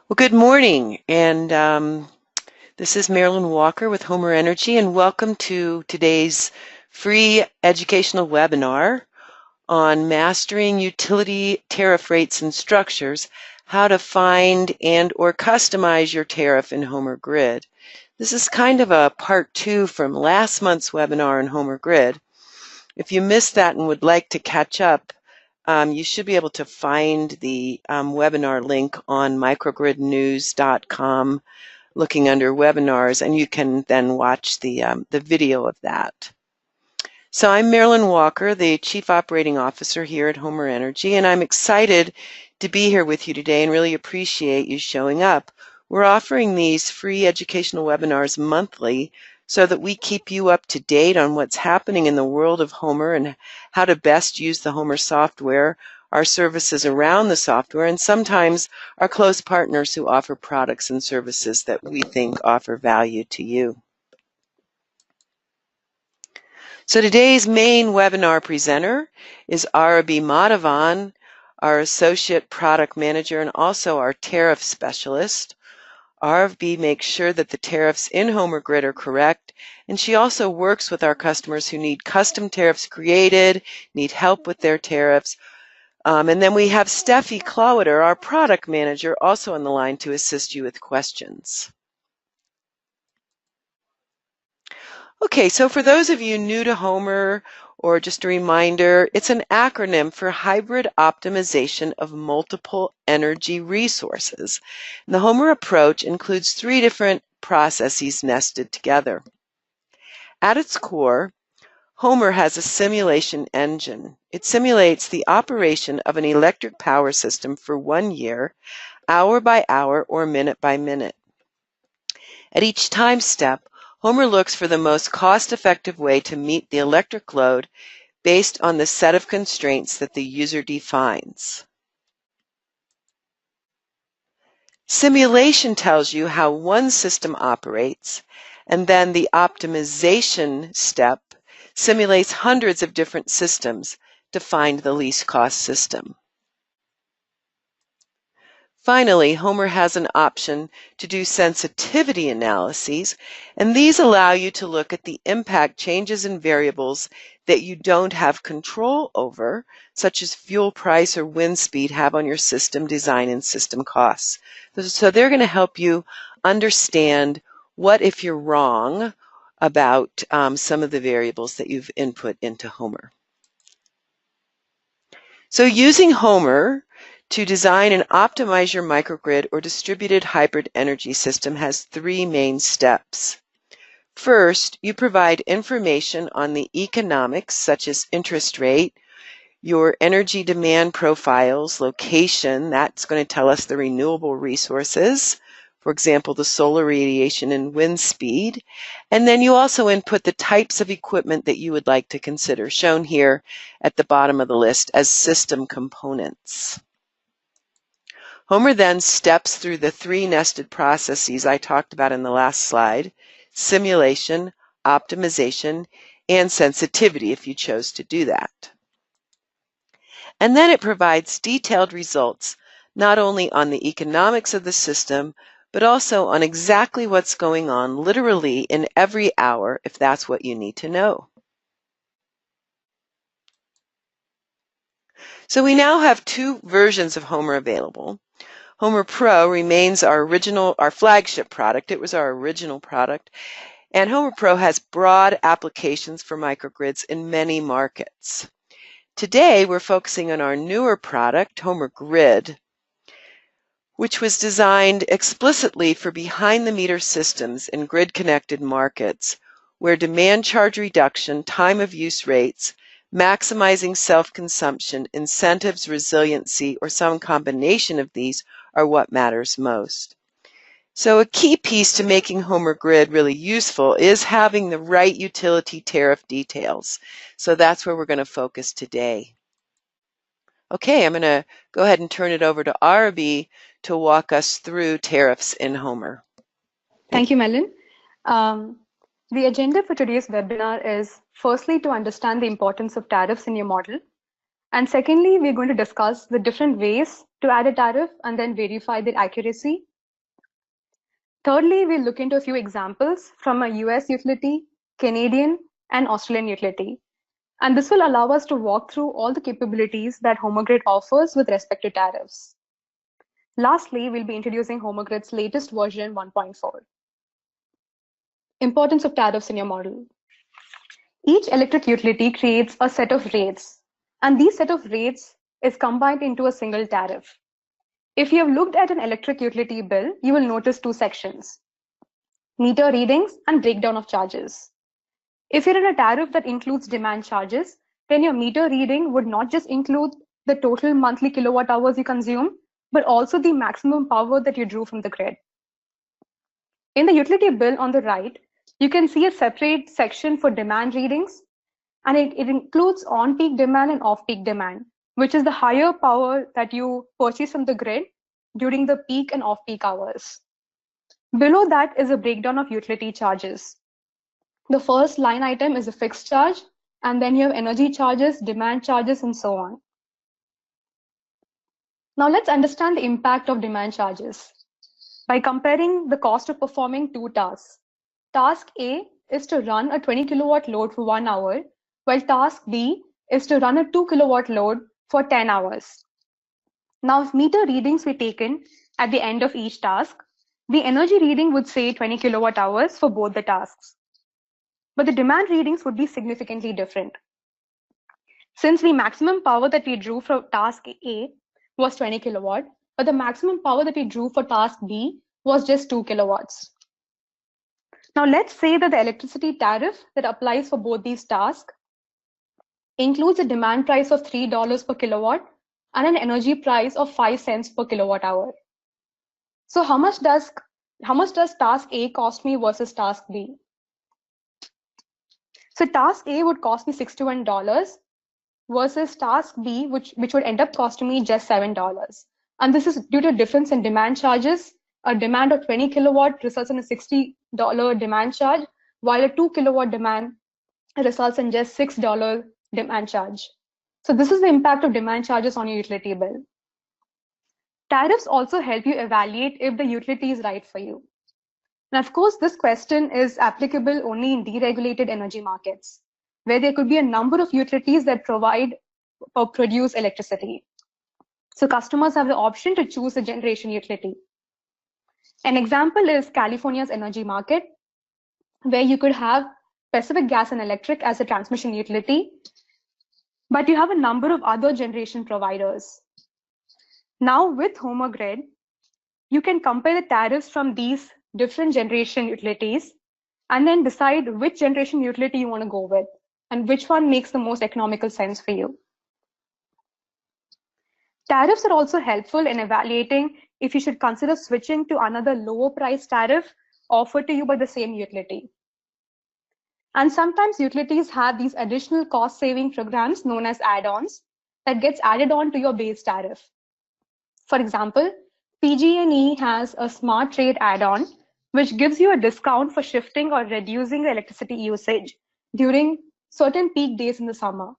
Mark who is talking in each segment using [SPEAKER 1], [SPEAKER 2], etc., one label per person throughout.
[SPEAKER 1] Well, good morning, and this is Marilyn Walker with HOMER Energy, and welcome to today's free educational webinar on mastering utility tariff rates and structures, how to find and or customize your tariff in HOMER Grid. This is kind of a part 2 from last month's webinar in HOMER Grid. If you missed that and would like to catch up, you should be able to find the webinar link on microgridnews.com, looking under webinars, and you can then watch the video of that. So I'm Marilyn Walker, the Chief Operating Officer here at HOMER Energy, and I'm excited to be here with you today and really appreciate you showing up. We're offering these free educational webinars monthly so that we keep you up to date on what's happening in the world of HOMER and how to best use the HOMER software, our services around the software, and sometimes our close partners who offer products and services that we think offer value to you. So today's main webinar presenter is Aarabi Madhavan, our Associate Product Manager and also our Tariff Specialist. Aarabi makes sure that the tariffs in HOMER Grid are correct, and she also works with our customers who need custom tariffs created, need help with their tariffs. And then we have Steffi Clowiter, our Product Manager, also on the line to assist you with questions. Okay, so for those of you new to HOMER, or just a reminder, it's an acronym for Hybrid Optimization of Multiple Energy Resources. And the HOMER approach includes 3 different processes nested together. At its core, HOMER has a simulation engine. It simulates the operation of an electric power system for 1 year, hour by hour, or minute by minute. At each time step, HOMER looks for the most cost-effective way to meet the electric load based on the set of constraints that the user defines. Simulation tells you how one system operates, and then the optimization step simulates hundreds of different systems to find the least cost system. Finally, HOMER has an option to do sensitivity analyses, and these allow you to look at the impact changes in variables that you don't have control over, such as fuel price or wind speed, have on your system design and system costs. So they're going to help you understand what if you're wrong about some of the variables that you've input into HOMER. So using HOMER to design and optimize your microgrid or distributed hybrid energy system has 3 main steps. First, you provide information on the economics, such as interest rate, your energy demand profiles, location, that's going to tell us the renewable resources, for example, the solar radiation and wind speed. And then you also input the types of equipment that you would like to consider, shown here at the bottom of the list as system components. HOMER then steps through the 3 nested processes I talked about in the last slide: simulation, optimization, and sensitivity if you chose to do that. And then it provides detailed results, not only on the economics of the system, but also on exactly what's going on literally in every hour, if that's what you need to know. So we now have 2 versions of HOMER available. HOMER Pro remains our flagship product. It was our original product. And HOMER Pro has broad applications for microgrids in many markets. Today, we're focusing on our newer product, HOMER Grid, which was designed explicitly for behind-the-meter systems in grid-connected markets, where demand charge reduction, time of use rates, maximizing self-consumption, incentives, resiliency, or some combination of these are what matters most. So a key piece to making HOMER Grid really useful is having the right utility tariff details. So that's where we're going to focus today. Okay, I'm going to go ahead and turn it over to Aarabi to walk us through tariffs in HOMER.
[SPEAKER 2] Thank you, Marilyn. The agenda for today's webinar is firstly to understand the importance of tariffs in your model. And secondly, we're going to discuss the different ways to add a tariff and then verify their accuracy Thirdly, we'll look into a few examples from a US utility, Canadian, and Australian utility. And this will allow us to walk through all the capabilities that HOMER offers with respect to tariffs. Lastly, we'll be introducing HOMER latest version 1.4. Importance of tariffs in your model. Each electric utility creates a set of rates, and these set of rates is combined into a single tariff. If you have looked at an electric utility bill, you will notice two sections: meter readings and breakdown of charges. If you're in a tariff that includes demand charges, then your meter reading would not just include the total monthly kilowatt hours you consume, but also the maximum power that you drew from the grid. In the utility bill on the right, you can see a separate section for demand readings, and it includes on-peak demand and off-peak demand, which is the higher power that you purchase from the grid during the peak and off-peak hours. Below that is a breakdown of utility charges. The first line item is a fixed charge, and then you have energy charges, demand charges, and so on. Now let's understand the impact of demand charges by comparing the cost of performing two tasks. Task A is to run a 20 kilowatt load for 1 hour, while task B is to run a 2 kilowatt load for 10 hours. Now, if meter readings were taken at the end of each task, the energy reading would say 20 kilowatt hours for both the tasks. But the demand readings would be significantly different. Since the maximum power that we drew for task A was 20 kilowatt, but the maximum power that we drew for task B was just 2 kilowatts. Now let's say that the electricity tariff that applies for both these tasks includes a demand price of $3 per kilowatt and an energy price of 5 cents per kilowatt hour. So how much does task A cost me versus task B? So task A would cost me $61 versus task B, which would end up costing me just $7. And this is due to difference in demand charges. A demand of 20 kilowatt results in a $60 demand charge, while a 2 kilowatt demand results in just $6 demand charge. So this is the impact of demand charges on your utility bill. Tariffs also help you evaluate if the utility is right for you. And of course, this question is applicable only in deregulated energy markets, where there could be a number of utilities that provide or produce electricity. So customers have the option to choose a generation utility. An example is California's energy market, where you could have Pacific Gas and Electric as a transmission utility, but you have a number of other generation providers. Now with HOMER, you can compare the tariffs from these different generation utilities and then decide which generation utility you want to go with and which one makes the most economical sense for you. Tariffs are also helpful in evaluating if you should consider switching to another lower price tariff offered to you by the same utility. And sometimes utilities have these additional cost saving programs known as add-ons that gets added on to your base tariff. For example, PG&E has a smart rate add-on, which gives you a discount for shifting or reducing the electricity usage during certain peak days in the summer.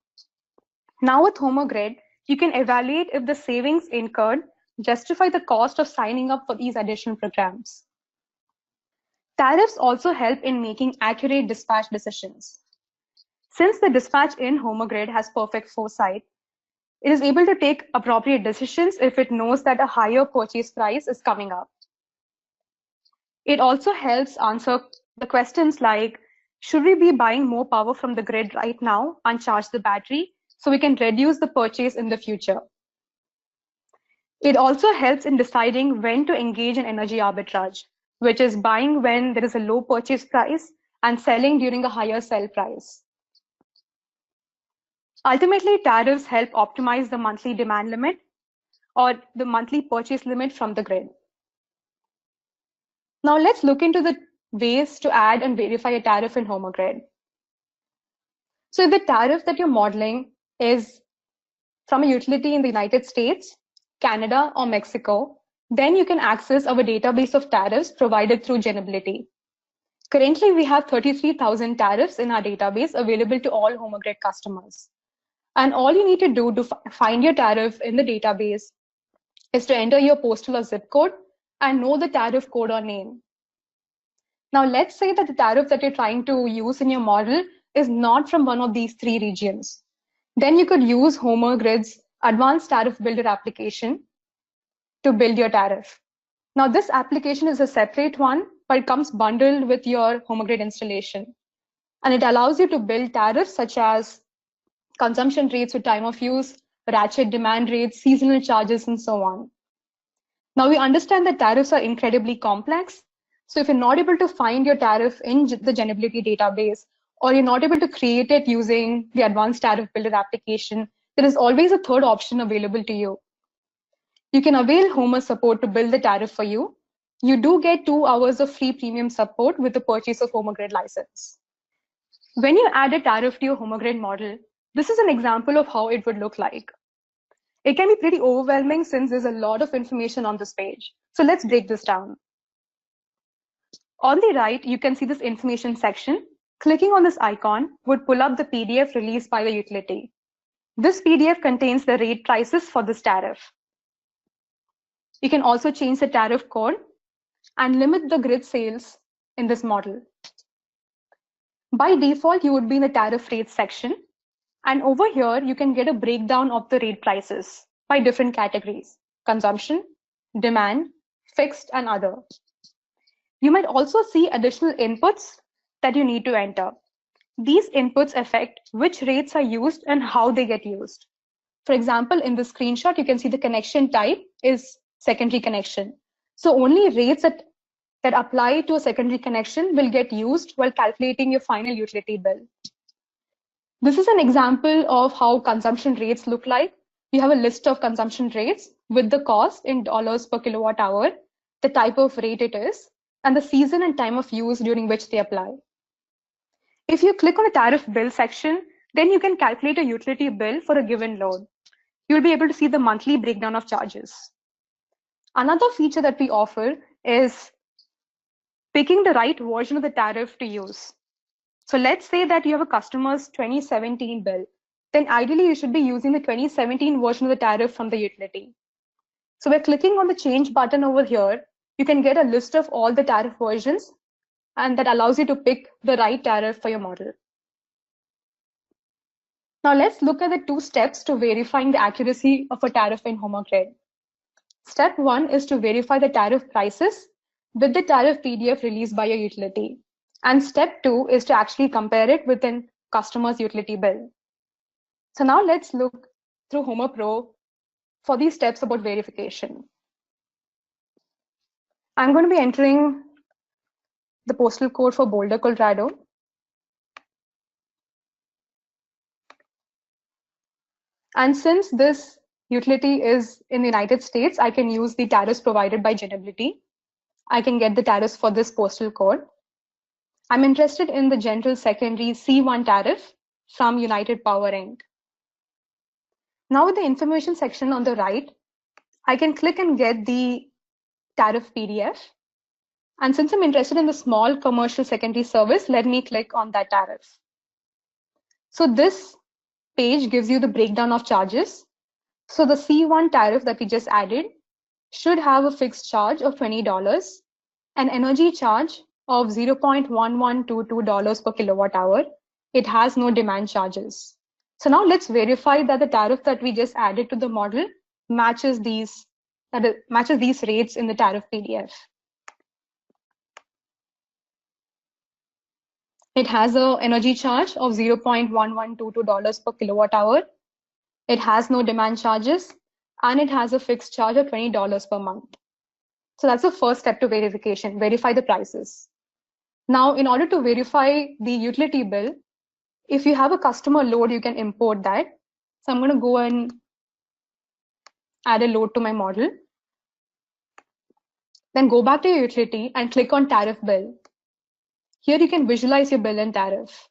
[SPEAKER 2] Now with HOMER, you can evaluate if the savings incurred justify the cost of signing up for these additional programs. Tariffs also help in making accurate dispatch decisions. Since the dispatch in HOMER has perfect foresight, it is able to take appropriate decisions if it knows that a higher purchase price is coming up. It also helps answer the questions like, should we be buying more power from the grid right now and charge the battery so we can reduce the purchase in the future? It also helps in deciding when to engage in energy arbitrage, which is buying when there is a low purchase price and selling during a higher sell price. Ultimately, tariffs help optimize the monthly demand limit or the monthly purchase limit from the grid. Now let's look into the ways to add and verify a tariff in HOMER. So if the tariff that you're modeling is from a utility in the United States, Canada, or Mexico, then you can access our database of tariffs provided through Genability. Currently, we have 33,000 tariffs in our database available to all HOMER customers. And all you need to do to find your tariff in the database is to enter your postal or zip code and know the tariff code or name. Now, let's say that the tariff that you're trying to use in your model is not from one of these three regions. Then you could use HOMER Grid's advanced tariff builder application to build your tariff. Now, this application is a separate one, but it comes bundled with your HOMER Grid installation. And it allows you to build tariffs such as consumption rates with time of use, ratchet demand rates, seasonal charges, and so on. Now, we understand that tariffs are incredibly complex. So if you're not able to find your tariff in the Genability database, or you're not able to create it using the advanced tariff builder application, there is always a third option available to you. You can avail HOMER support to build the tariff for you. You do get 2 hours of free premium support with the purchase of HOMER Grid license. When you add a tariff to your HOMER Grid model, this is an example of how it would look like. It can be pretty overwhelming since there's a lot of information on this page. So let's break this down. On the right, you can see this information section. Clicking on this icon would pull up the PDF released by the utility. This PDF contains the rate prices for this tariff. You can also change the tariff code and limit the grid sales in this model. By default, you would be in the tariff rates section. And over here, you can get a breakdown of the rate prices by different categories: consumption, demand, fixed, and other. You might also see additional inputs that you need to enter. These inputs affect which rates are used and how they get used. For example, in the screenshot, you can see the connection type is secondary connection. So only rates that apply to a secondary connection will get used while calculating your final utility bill. This is an example of how consumption rates look like. You have a list of consumption rates with the cost in dollars per kilowatt hour, the type of rate it is, and the season and time of use during which they apply. If you click on the tariff bill section, then you can calculate a utility bill for a given load. You'll be able to see the monthly breakdown of charges. Another feature that we offer is picking the right version of the tariff to use. So let's say that you have a customer's 2017 bill. Then ideally you should be using the 2017 version of the tariff from the utility. So by clicking on the change button over here, you can get a list of all the tariff versions, and that allows you to pick the right tariff for your model. Now let's look at the 2 steps to verifying the accuracy of a tariff in HOMER Grid. Step 1 is to verify the tariff prices with the tariff PDF released by your utility. And step 2 is to actually compare it with a customer's utility bill. So now let's look through HOMER Pro for these steps about verification. I'm going to be entering the postal code for Boulder, Colorado. And since this utility is in the United States, I can use the tariffs provided by Genability. I can get the tariffs for this postal code. I'm interested in the general secondary C1 tariff from United Power Inc. Now with the information section on the right, I can click and get the tariff PDF. And since I'm interested in the small commercial secondary service, let me click on that tariff. So this page gives you the breakdown of charges. So the C1 tariff that we just added should have a fixed charge of $20, an energy charge of $0.1122 per kilowatt hour. It has no demand charges. So now let's verify that the tariff that we just added to the model matches these rates in the tariff PDF. It has an energy charge of $0.1122 per kilowatt hour. It has no demand charges, and it has a fixed charge of $20 per month. So that's the first step to verification, verify the prices. Now, in order to verify the utility bill, if you have a customer load, you can import that. So I'm going to go and add a load to my model. Then go back to your utility and click on tariff bill. Here you can visualize your bill and tariff.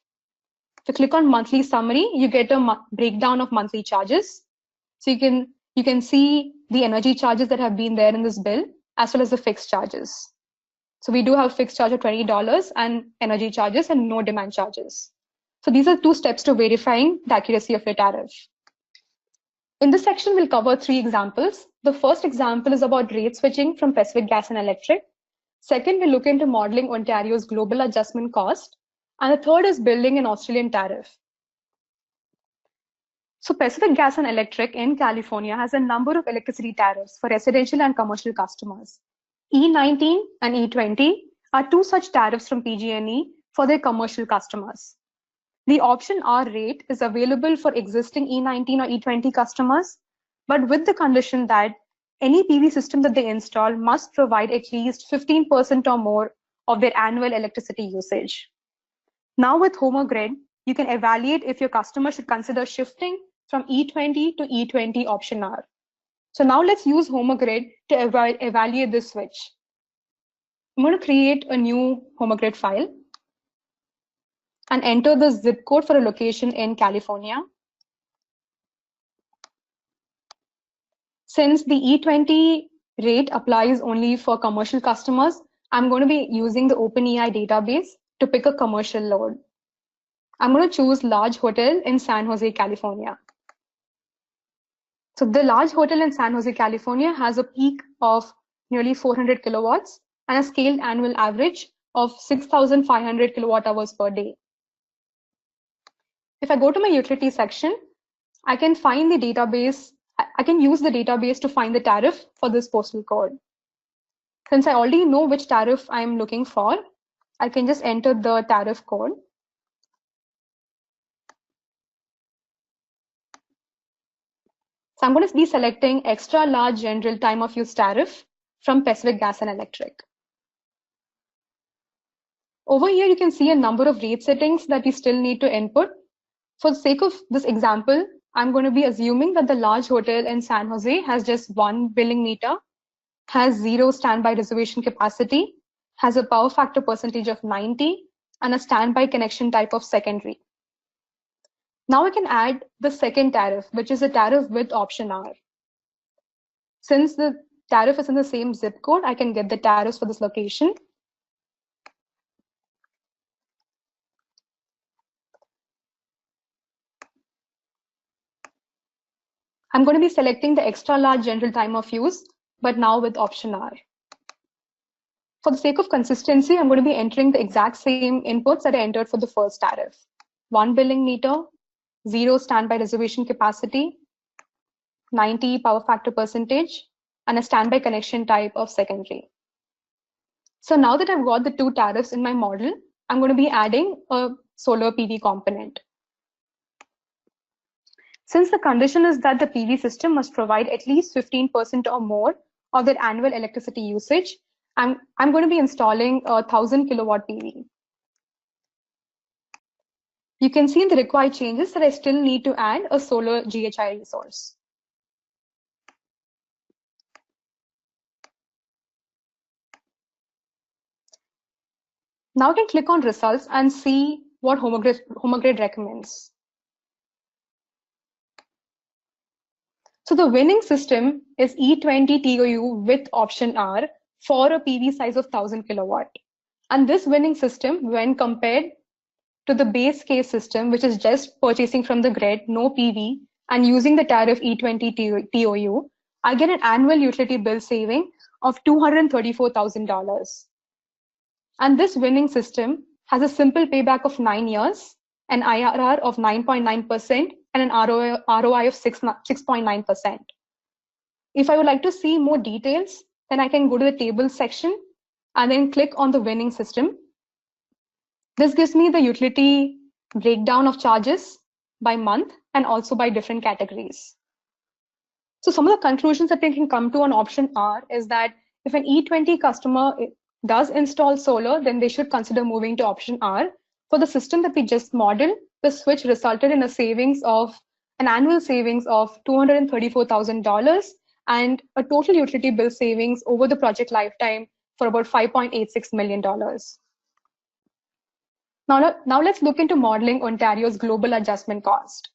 [SPEAKER 2] If you click on monthly summary, you get a breakdown of monthly charges. So you can see the energy charges that have been there in this bill, as well as the fixed charges. So we do have a fixed charge of $20 and energy charges and no demand charges. So these are 2 steps to verifying the accuracy of your tariff. In this section, we'll cover 3 examples. The first example is about rate switching from Pacific Gas and Electric. Second, we look into modeling Ontario's global adjustment cost. And the third is building an Australian tariff. So Pacific Gas and Electric in California has a number of electricity tariffs for residential and commercial customers. E19 and E20 are two such tariffs from PG&E for their commercial customers. The option R rate is available for existing E19 or E20 customers, but with the condition that any PV system that they install must provide at least 15% or more of their annual electricity usage. Now with HOMER Grid, you can evaluate if your customer should consider shifting from E20 to E20 option R. So now let's use HOMER Grid to evaluate this switch. I'm going to create a new HOMER Grid file and enter the zip code for a location in California. Since the E20 rate applies only for commercial customers, I'm going to be using the OpenEI database to pick a commercial load. I'm going to choose large hotel in San Jose, California. So the large hotel in San Jose, California has a peak of nearly 400 kilowatts and a scaled annual average of 6,500 kilowatt hours per day. If I go to my utility section, I can find the database. I can use the database to find the tariff for this postal code. Since I already know which tariff I'm looking for, I can just enter the tariff code. So I'm going to be selecting extra large general time of use tariff from Pacific Gas and Electric. Over here, you can see a number of rate settings that we still need to input. For the sake of this example, I'm going to be assuming that the large hotel in San Jose has just one billing meter, has 0 standby reservation capacity, has a power factor percentage of 90, and a standby connection type of secondary. Now I can add the second tariff, which is a tariff with option R. Since the tariff is in the same zip code, I can get the tariffs for this location. I'm going to be selecting the extra large general time of use, but now with option R. For the sake of consistency, I'm going to be entering the exact same inputs that I entered for the first tariff. 1 billing meter, 0 standby reservation capacity, 90 power factor percentage, and a standby connection type of secondary. So now that I've got the two tariffs in my model, I'm going to be adding a solar PV component. Since the condition is that the PV system must provide at least 15% or more of their annual electricity usage, I'm going to be installing a 1000 kilowatt PV. You can see in the required changes that I still need to add a solar GHI resource. Now I can click on results and see what HOMER Grid recommends. So the winning system is E20 TOU with option R for a PV size of 1000 kilowatt. And this winning system, when compared to the base case system, which is just purchasing from the grid, no PV, and using the tariff E20 TOU, I get an annual utility bill saving of $234,000. And this winning system has a simple payback of 9 years, an IRR of 9.9%, and an ROI of 6.9%. If I would like to see more details, then I can go to the tables section and then click on the winning system. This gives me the utility breakdown of charges by month and also by different categories. So some of the conclusions that we can come to on option R is that if an E20 customer does install solar, then they should consider moving to option R. For the system that we just modeled, the switch resulted in an annual savings of $234,000 and a total utility bill savings over the project lifetime for about $5.86 million. Now let's look into modeling Ontario's global adjustment cost.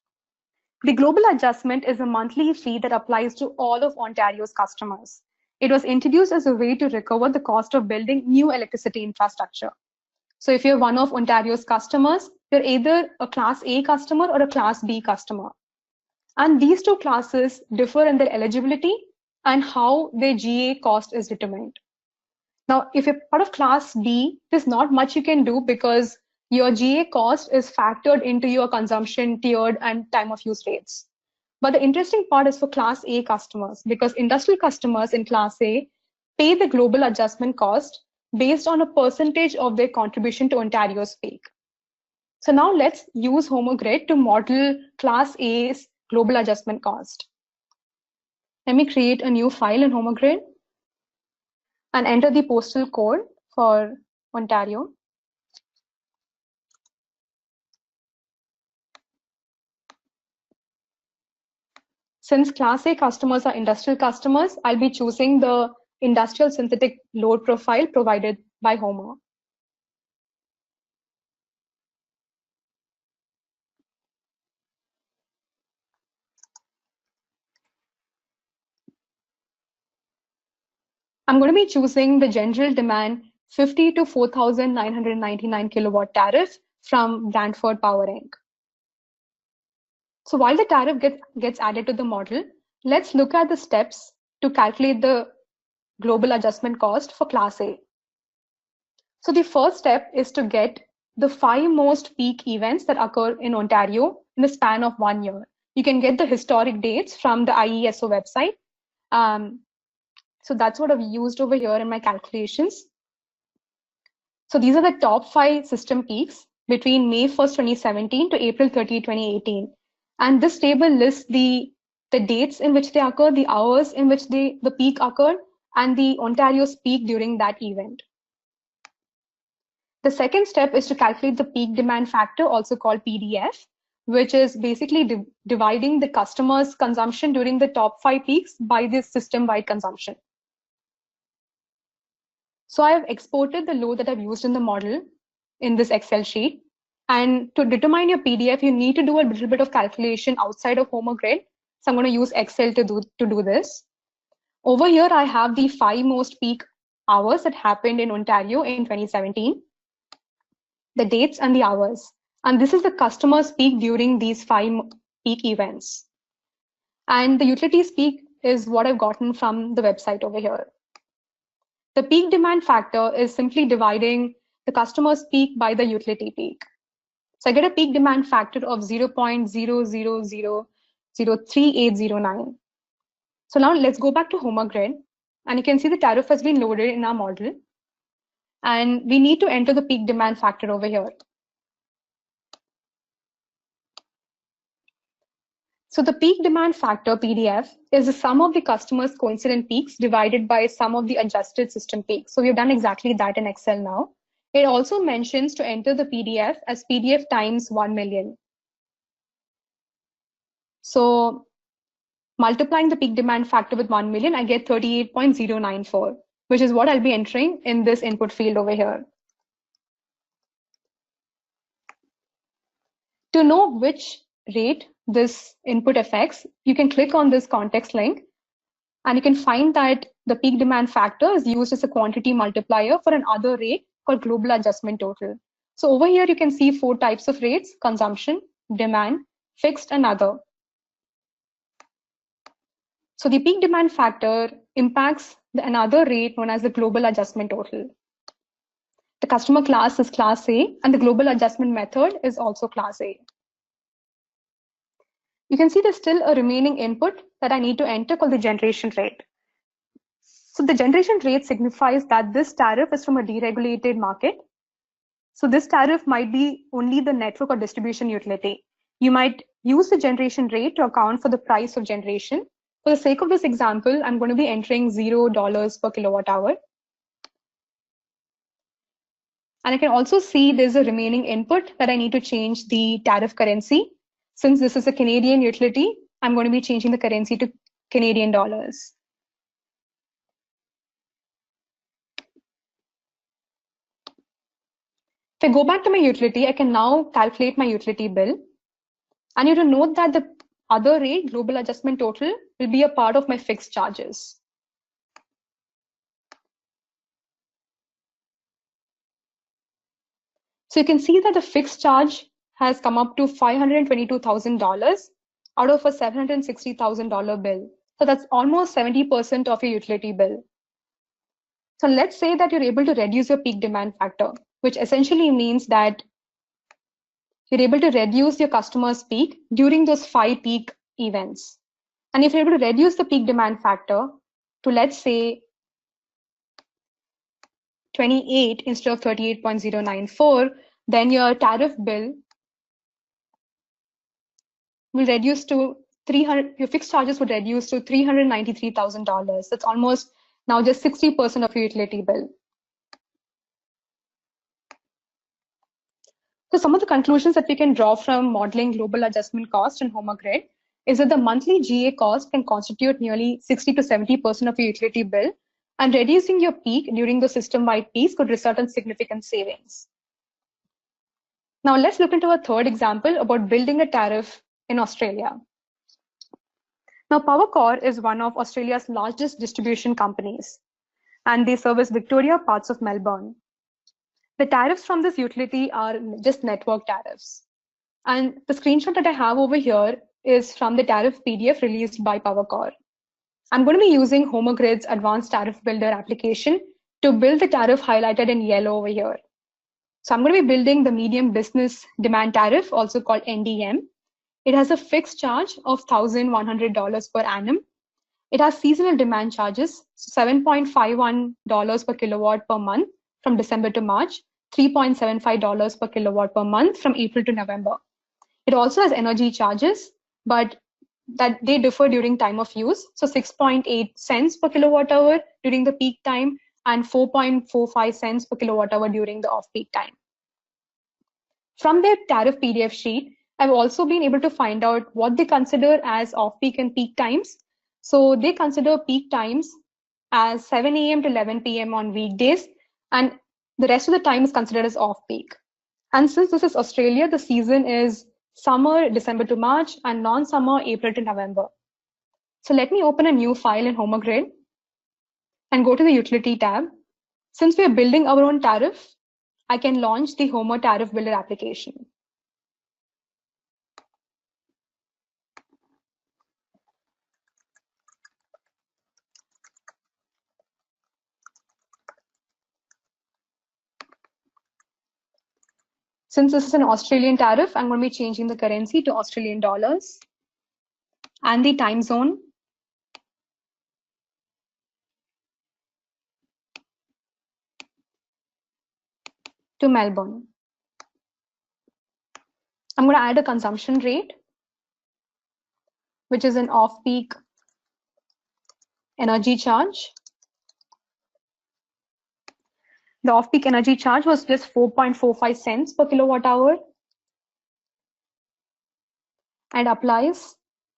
[SPEAKER 2] The global adjustment is a monthly fee that applies to all of Ontario's customers. It was introduced as a way to recover the cost of building new electricity infrastructure. So if you're one of Ontario's customers, you're either a Class A customer or a Class B customer. And these two classes differ in their eligibility and how their GA cost is determined. Now, if you're part of class B, there's not much you can do because your GA cost is factored into your consumption tiered and time of use rates. But the interesting part is for class A customers, because industrial customers in class A pay the global adjustment cost based on a percentage of their contribution to Ontario's peak. So now let's use HOMER grid to model class A's global adjustment cost. Let me create a new file in HOMER grid and enter the postal code for Ontario. Since class A customers are industrial customers, I'll be choosing the industrial synthetic load profile provided by HOMER. I'm going to be choosing the general demand 50 to 4,999 kilowatt tariff from Brantford Power Inc. So while the tariff gets added to the model, let's look at the steps to calculate the global adjustment cost for class A. So the first step is to get the 5 most peak events that occur in Ontario in the span of 1 year. You can get the historic dates from the IESO website. So that's what I've used over here in my calculations. So these are the top 5 system peaks between May 1st, 2017 to April 30, 2018. And this table lists the dates in which they occur, the hours in which the peak occurred, and the Ontario's peak during that event. The second step is to calculate the peak demand factor, also called PDF, which is basically dividing the customer's consumption during the top 5 peaks by the system-wide consumption. So I have exported the load that I've used in the model in this Excel sheet. And to determine your PDF, you need to do a little bit of calculation outside of HOMER grid. So I'm going to use Excel to do this. Over here, I have the 5 most peak hours that happened in Ontario in 2017, the dates and the hours. And this is the customer's peak during these 5 peak events. And the utilities peak is what I've gotten from the website over here. The peak demand factor is simply dividing the customer's peak by the utility peak. So I get a peak demand factor of 0.00003,809. So now let's go back to HOMER grid, and you can see the tariff has been loaded in our model. And we need to enter the peak demand factor over here. So the peak demand factor, PDF, is the sum of the customer's coincident peaks divided by sum of the adjusted system peaks. So we've done exactly that in Excel now. It also mentions to enter the PDF as PDF times 1 million. So multiplying the peak demand factor with 1 million, I get 38.094, which is what I'll be entering in this input field over here. To know which rate this input affects, you can click on this context link, and you can find that the peak demand factor is used as a quantity multiplier for another rate called global adjustment total. So over here, you can see 4 types of rates: consumption, demand, fixed, and other. So the peak demand factor impacts another rate known as the global adjustment total. The customer class is class A, and the global adjustment method is also class A. You can see there's still a remaining input that I need to enter called the generation rate. So the generation rate signifies that this tariff is from a deregulated market. So this tariff might be only the network or distribution utility. You might use the generation rate to account for the price of generation. For the sake of this example, I'm going to be entering $0 per kilowatt hour. And I can also see there's a remaining input that I need to change the tariff currency. Since this is a Canadian utility, I'm going to be changing the currency to Canadian dollars. If I go back to my utility, I can now calculate my utility bill. And you have to note that the other rate, global adjustment total, will be a part of my fixed charges. So you can see that the fixed charge has come up to $522,000 out of a $760,000 bill. So that's almost 70% of your utility bill. So let's say that you're able to reduce your peak demand factor, which essentially means that you're able to reduce your customer's peak during those 5 peak events. And if you're able to reduce the peak demand factor to, let's say, 28 instead of 38.094, then your tariff bill will reduce to 300, your fixed charges would reduce to $393,000. That's almost now just 60% of your utility bill. So some of the conclusions that we can draw from modeling global adjustment cost in HOMER grid is that the monthly GA cost can constitute nearly 60 to 70% of your utility bill, and reducing your peak during the system-wide peaks could result in significant savings. Now let's look into a third example about building a tariff in Australia. Now PowerCor is one of Australia's largest distribution companies, and they service Victoria, parts of Melbourne. The tariffs from this utility are just network tariffs. And the screenshot that I have over here is from the tariff PDF released by PowerCor. I'm going to be using HOMER Grid's Advanced Tariff Builder application to build the tariff highlighted in yellow over here. So I'm going to be building the medium business demand tariff, also called NDM. It has a fixed charge of $1,100 per annum. It has seasonal demand charges, $7.51 per kilowatt per month from December to March, $3.75 per kilowatt per month from April to November. It also has energy charges, but that they differ during time of use. So 6.8 cents per kilowatt hour during the peak time and 4.45 cents per kilowatt hour during the off-peak time. From their tariff PDF sheet, I've also been able to find out what they consider as off-peak and peak times. So they consider peak times as 7 a.m. to 11 p.m. on weekdays, and the rest of the time is considered as off-peak. And since this is Australia, the season is summer, December to March, and non-summer, April to November. So let me open a new file in HOMER Grid and go to the Utility tab. Since we are building our own tariff, I can launch the HOMER Tariff Builder application. Since this is an Australian tariff, I'm going to be changing the currency to Australian dollars and the time zone to Melbourne. I'm going to add a consumption rate, which is an off-peak energy charge. The off-peak energy charge was just 4.45 cents per kilowatt hour and applies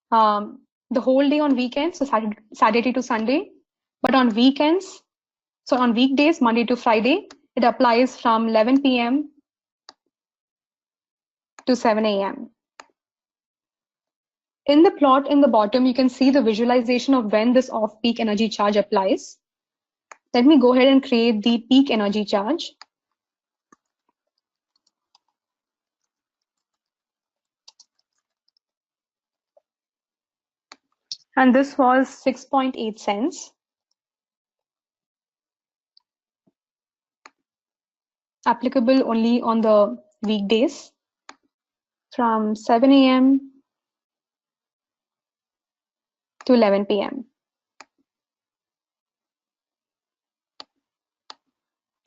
[SPEAKER 2] the whole day on weekends, so Saturday to Sunday. But on weekends, so on weekdays, Monday to Friday, it applies from 11 p.m. to 7 a.m. In the plot in the bottom, you can see the visualization of when this off-peak energy charge applies. Let me go ahead and create the peak energy charge. And this was 6.8 cents. Applicable only on the weekdays from 7 a.m. to 11 p.m.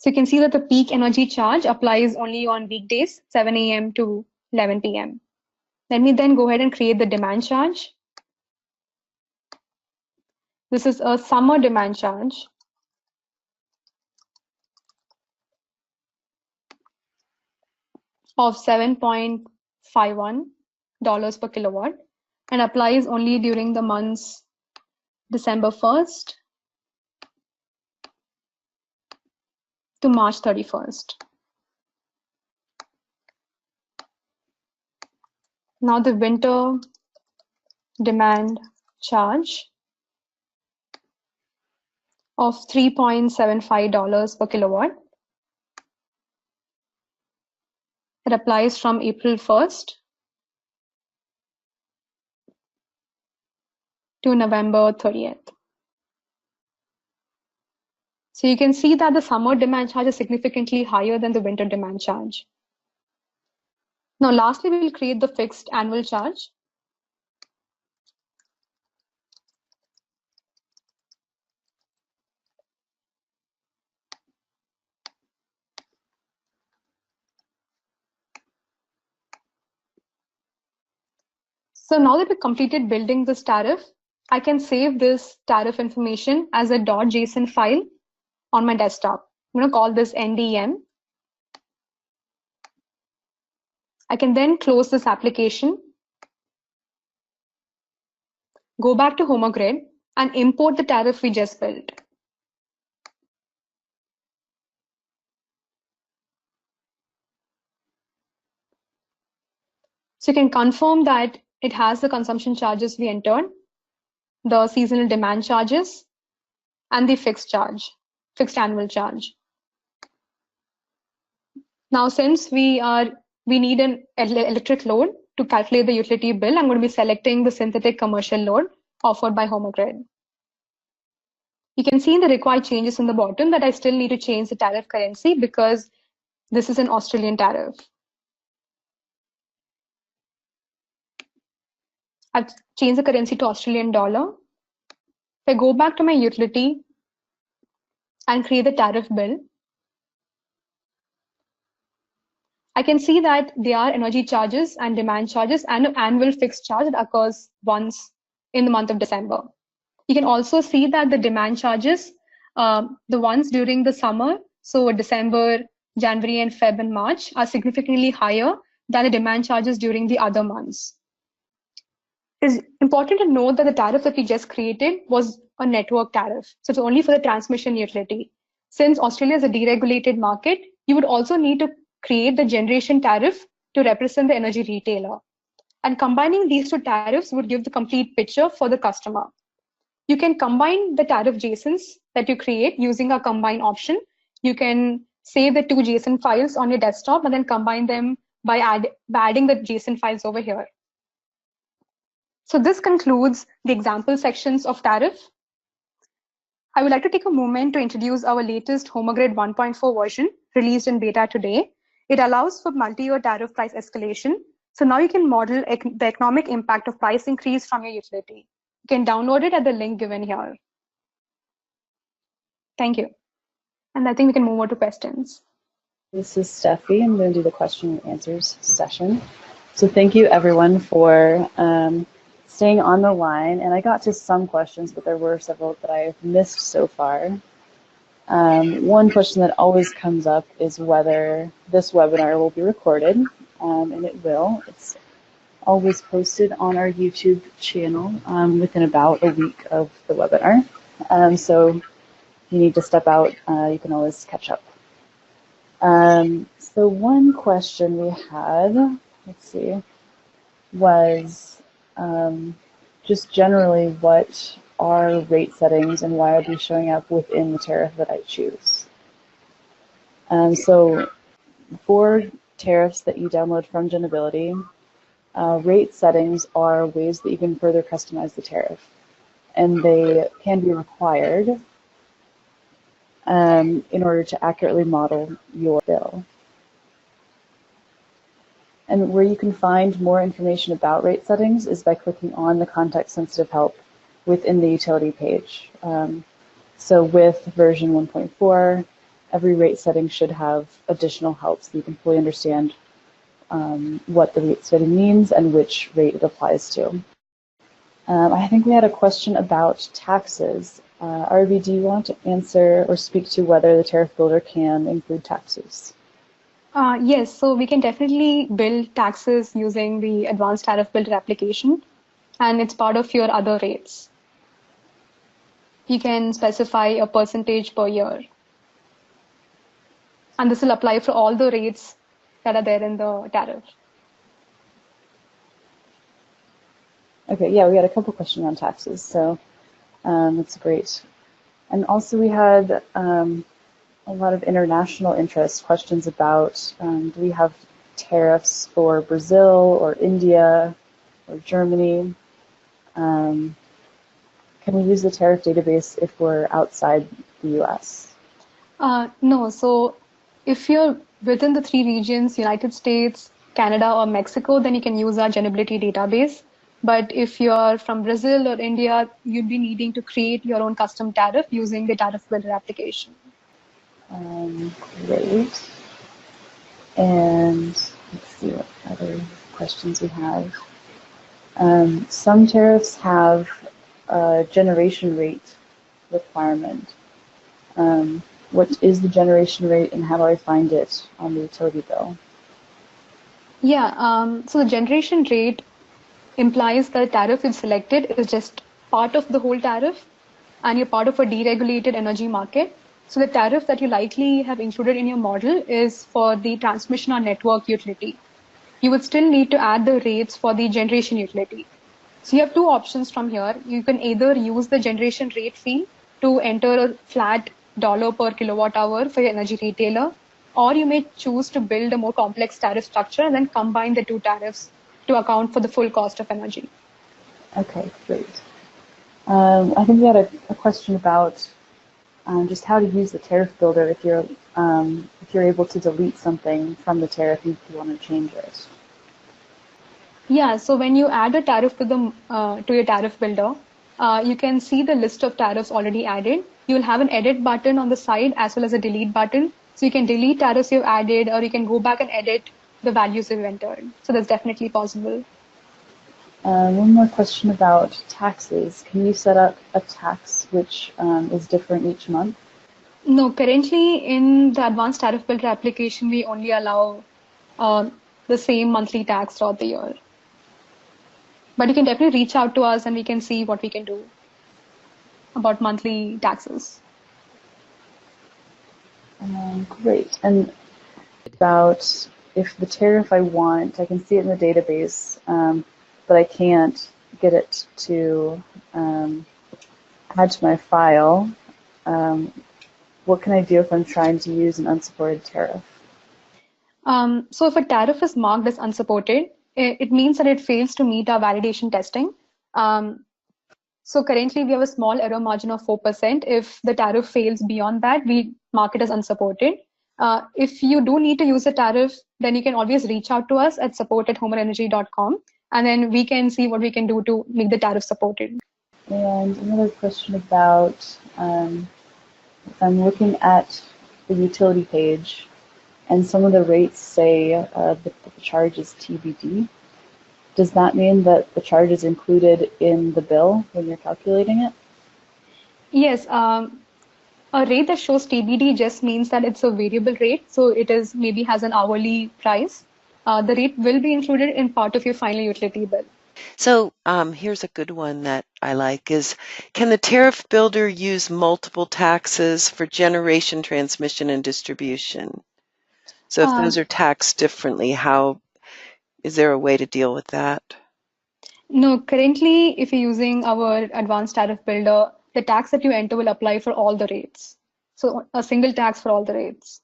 [SPEAKER 2] So you can see that the peak energy charge applies only on weekdays, 7 a.m. to 11 p.m. Let me then go ahead and create the demand charge. This is a summer demand charge. Of $7.51 per kilowatt and applies only during the months December 1st to March 31st. Now the winter demand charge of $3.75 per kilowatt. It applies from April 1st to November 30th. So you can see that the summer demand charge is significantly higher than the winter demand charge. Now, lastly, we will create the fixed annual charge. So now that we completed building this tariff, I can save this tariff information as a .json file on my desktop. I'm going to call this NDM. I can then close this application, go back to HOMER Grid, and import the tariff we just built. So you can confirm that it has the consumption charges we entered, the seasonal demand charges, and the fixed annual charge. Now, since we need an electric load to calculate the utility bill, I'm going to be selecting the synthetic commercial load offered by HOMER Grid. You can see in the required changes in the bottom that I still need to change the tariff currency because this is an Australian tariff. I've changed the currency to Australian dollar. If I go back to my utility and create the tariff bill, I can see that there are energy charges and demand charges and an annual fixed charge that occurs once in the month of December. You can also see that the demand charges, the ones during the summer, so December, January, and Feb and March, are significantly higher than the demand charges during the other months. It's important to note that the tariff that we just created was a network tariff. So it's only for the transmission utility. Since Australia is a deregulated market, you would also need to create the generation tariff to represent the energy retailer. And combining these two tariffs would give the complete picture for the customer. You can combine the tariff JSONs that you create using a combine option. You can save the two JSON files on your desktop and then combine them by adding the JSON files over here. So this concludes the example sections of tariff. I would like to take a moment to introduce our latest HOMER Grid 1.4 version released in beta today. It allows for multi-year tariff price escalation. So now you can model the economic impact of price increase from your utility. You can download it at the link given here. Thank you. And I think we can move on to questions.
[SPEAKER 3] This is Steffi. I'm going to do the question and answers session. So thank you everyone for staying on the line. And I got to some questions, but there were several that I have missed so far. One question that always comes up is whether this webinar will be recorded, and it will. It's always posted on our YouTube channel within about a week of the webinar. So if you need to step out, you can always catch up. So one question we had, let's see, was just generally what are rate settings and why are they showing up within the tariff that I choose? So for tariffs that you download from Genability, rate settings are ways that you can further customize the tariff, and they can be required in order to accurately model your bill. And where you can find more information about rate settings is by clicking on the context-sensitive help within the utility page. So with version 1.4, every rate setting should have additional help so you can fully understand what the rate setting means and which rate it applies to. I think we had a question about taxes. Aarabi, do you want to answer or speak to whether the tariff builder can include taxes?
[SPEAKER 2] Yes, so we can definitely build taxes using the advanced tariff builder application, and it's part of your other rates. You can specify a percentage per year. And this will apply for all the rates that are there in the tariff.
[SPEAKER 3] Okay, yeah, we had a couple questions on taxes, so that's great. And also we had a lot of international interest, questions about do we have tariffs for Brazil or India or Germany? Can we use the tariff database if we're outside the US?
[SPEAKER 2] No, so if you're within the three regions, United States, Canada, or Mexico, then you can use our generability database. But if you're from Brazil or India, you'd be needing to create your own custom tariff using the tariff builder application.
[SPEAKER 3] Great. And let's see what other questions we have. Some tariffs have a generation rate requirement. What is the generation rate and how do I find it on the utility bill?
[SPEAKER 2] Yeah, so the generation rate implies that the tariff you've selected is just part of the whole tariff and you're part of a deregulated energy market. So the tariff that you likely have included in your model is for the transmission or network utility. You would still need to add the rates for the generation utility. So you have two options from here. You can either use the generation rate field to enter a flat dollar per kilowatt hour for your energy retailer, or you may choose to build a more complex tariff structure and then combine the two tariffs to account for the full cost of energy.
[SPEAKER 3] Okay, great. I think we had a question about just how to use the tariff builder if you're able to delete something from the tariff and you want to change it.
[SPEAKER 2] Yeah, so when you add a tariff to your tariff builder, you can see the list of tariffs already added. You'll have an edit button on the side as well as a delete button. So you can delete tariffs you've added, or you can go back and edit the values you've entered. So that's definitely possible.
[SPEAKER 3] One more question about taxes. Can you set up a tax which is different each month?
[SPEAKER 2] No, currently in the advanced tariff builder application, we only allow the same monthly tax throughout the year. But you can definitely reach out to us and we can see what we can do about monthly taxes.
[SPEAKER 3] Great. And about if the tariff I want, I can see it in the database, but I can't get it to add to my file. What can I do if I'm trying to use an unsupported tariff?
[SPEAKER 2] So if a tariff is marked as unsupported, it means that it fails to meet our validation testing. So currently we have a small error margin of 4%. If the tariff fails beyond that, we mark it as unsupported. If you do need to use a tariff, then you can always reach out to us at support@homerenergy.com, and then we can see what we can do to make the tariff supported.
[SPEAKER 3] And another question about if I'm looking at the utility page and some of the rates say that the charge is TBD, does that mean that the charge is included in the bill when you're calculating it?
[SPEAKER 2] Yes, a rate that shows TBD just means that it's a variable rate, so it is maybe has an hourly price. The rate will be included in part of your final utility bill.
[SPEAKER 1] So here's a good one that I like is, can the tariff builder use multiple taxes for generation, transmission, and distribution? So if those are taxed differently, is there a way to deal with that?
[SPEAKER 2] No, currently, if you're using our advanced tariff builder, the tax that you enter will apply for all the rates. So a single tax for all the rates.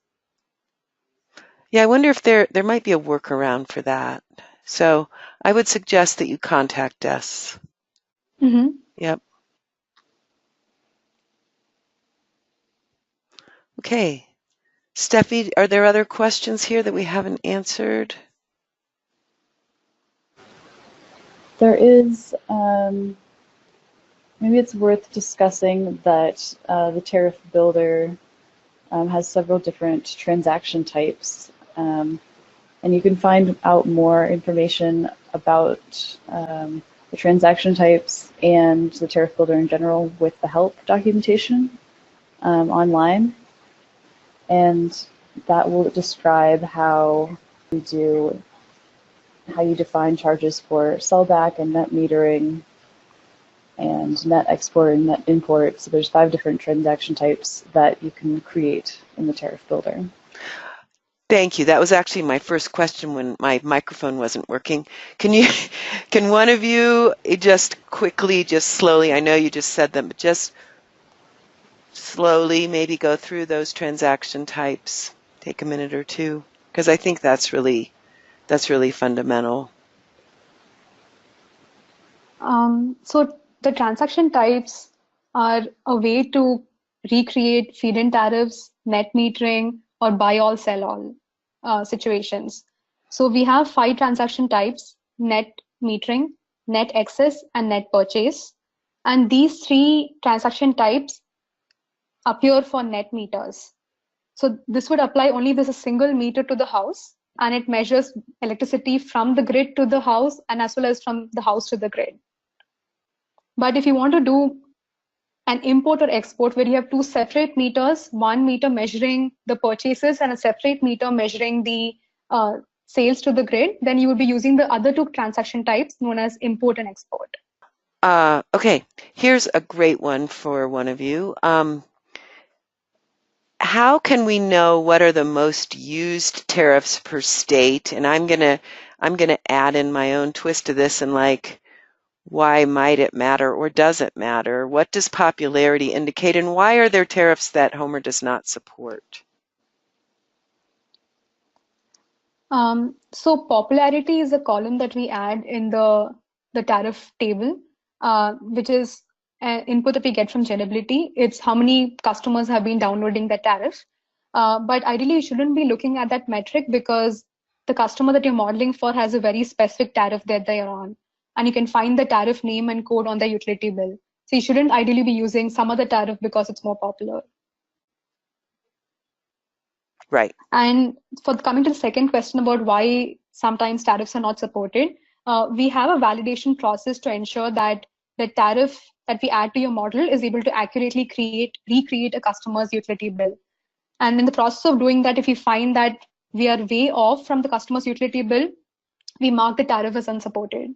[SPEAKER 1] Yeah, I wonder if there might be a workaround for that. So I would suggest that you contact us.
[SPEAKER 2] Mm-hmm.
[SPEAKER 1] Yep. Okay. Steffi, are there other questions here that we haven't answered?
[SPEAKER 3] There is, maybe it's worth discussing that the tariff builder has several different transaction types. And you can find out more information about the transaction types and the tariff builder in general with the help documentation online. And that will describe how you define charges for sellback and net metering and net export and net import. So there's 5 different transaction types that you can create in the tariff builder.
[SPEAKER 1] Thank you. That was actually my first question when my microphone wasn't working. Can one of you just quickly, just slowly, I know you just said them, but just slowly maybe go through those transaction types, take a minute or two, because I think that's really fundamental.
[SPEAKER 2] So the transaction types are a way to recreate feed-in tariffs, net metering, or buy all, sell all situations. So we have 5 transaction types: net metering, net excess, and net purchase. And these 3 transaction types appear for net meters. So this would apply only if there's a single meter to the house, and it measures electricity from the grid to the house and as well as from the house to the grid. But if you want to do an import or export where you have 2 separate meters, one meter measuring the purchases and a separate meter measuring the sales to the grid, then you would be using the other 2 transaction types known as import and export.
[SPEAKER 1] Okay, here's a great one for one of you. How can we know what are the most used tariffs per state? And I'm gonna add in my own twist to this, and like, why might it matter or does it matter? What does popularity indicate, and why are there tariffs that HOMER does not support?
[SPEAKER 2] So popularity is a column that we add in the tariff table, which is an input that we get from Genability. It's how many customers have been downloading the tariff. But ideally, you shouldn't be looking at that metric because the customer that you're modeling for has a very specific tariff that they are on. And you can find the tariff name and code on the utility bill. So you shouldn't ideally be using some other tariff because it's more popular.
[SPEAKER 1] Right.
[SPEAKER 2] And for coming to the second question about why sometimes tariffs are not supported, we have a validation process to ensure that the tariff that we add to your model is able to accurately recreate a customer's utility bill. And in the process of doing that, if we find that we are way off from the customer's utility bill, we mark the tariff as unsupported.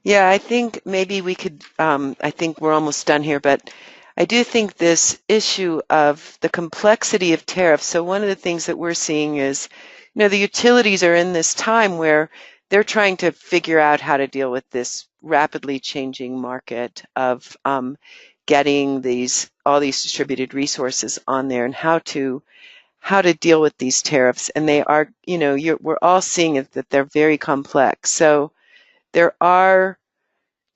[SPEAKER 1] Yeah, I think maybe we could, I think we're almost done here, but I do think this issue of the complexity of tariffs. So one of the things that we're seeing is, the utilities are in this time where they're trying to figure out how to deal with this rapidly changing market of getting all these distributed resources on there, and how to deal with these tariffs. And they are, we're all seeing it, that they're very complex. So there are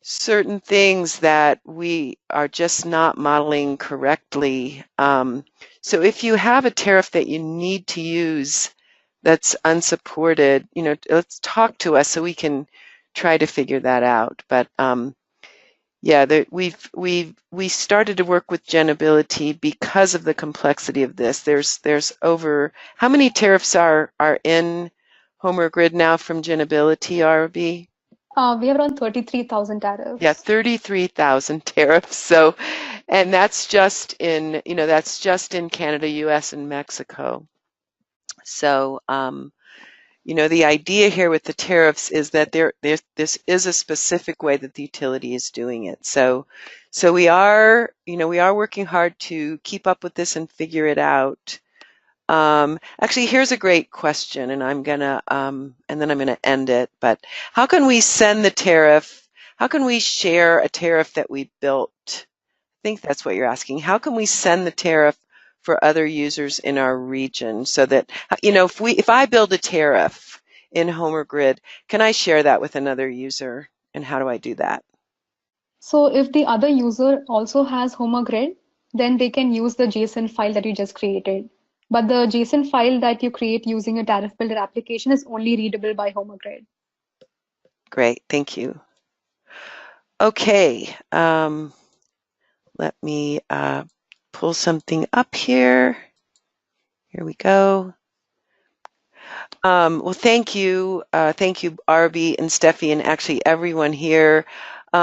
[SPEAKER 1] certain things that we are just not modeling correctly. So if you have a tariff that you need to use that's unsupported, let's talk to us so we can try to figure that out. But yeah, we started to work with Genability because of the complexity of this. There's over, how many tariffs are in HOMER Grid now from Genability, Aarabi?
[SPEAKER 2] We have around 33,000 tariffs.
[SPEAKER 1] Yeah, 33,000 tariffs. So, and that's just in, that's just in Canada, US, and Mexico. So, the idea here with the tariffs is that this is a specific way that the utility is doing it. So we are, we are working hard to keep up with this and figure it out. Actually, here's a great question, and I'm gonna, and then I'm gonna end it. But how can we send the tariff? How can we share a tariff that we built? I think that's what you're asking. How can we send the tariff for other users in our region so that, if I build a tariff in HOMER Grid, can I share that with another user? And how do I do that?
[SPEAKER 2] So if the other user also has HOMER Grid, then they can use the JSON file that you just created. But the JSON file that you create using a tariff builder application is only readable by HOMER Grid.
[SPEAKER 1] Great, thank you. Okay, let me pull something up here. Here we go. Well, thank you, Aarabi and Steffi, and actually everyone here.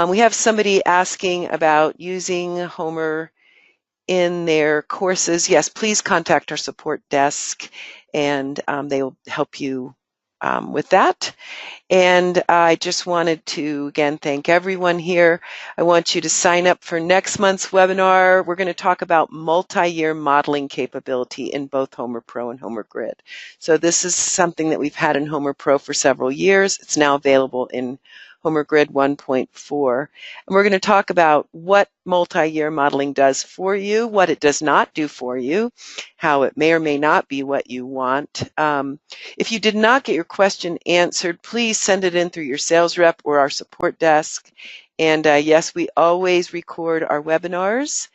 [SPEAKER 1] We have somebody asking about using HOMER in their courses. Yes, please contact our support desk, and they will help you with that. And I just wanted to, again, thank everyone here. I want you to sign up for next month's webinar. We're going to talk about multi-year modeling capability in both HOMER Pro and HOMER Grid. So this is something that we've had in HOMER Pro for several years. It's now available in HOMER Grid 1.4. And we're going to talk about what multi-year modeling does for you, what it does not do for you, how it may or may not be what you want. If you did not get your question answered, please send it in through your sales rep or our support desk. And yes, we always record our webinars.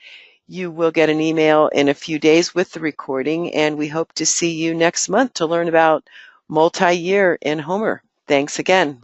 [SPEAKER 1] You will get an email in a few days with the recording, and we hope to see you next month to learn about multi-year in HOMER. Thanks again.